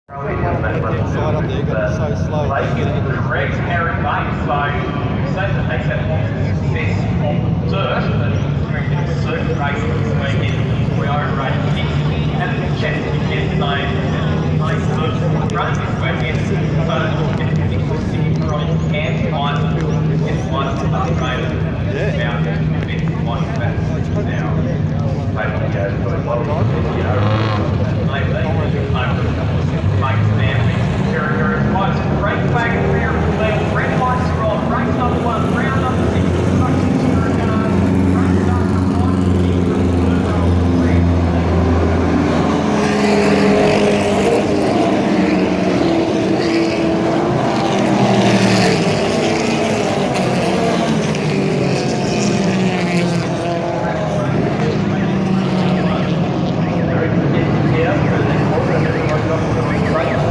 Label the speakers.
Speaker 1: inside, I think, and so slow, just getting into the
Speaker 2: Correct, Aaron Bates. So safe to take that off success on dirt, but during the circuit race this weekend, we are racing and the chance to get tonight. Nice good run this weekend, but it's sticking from and on. It's one upgrade. Now, it's one now. Maybe goes for a lot of video. Maybe. Mike Stanley. Very, very close. Break back rear left. Red lights are on. Race number one. Round number six. Instructions to regard. Race number one. Right.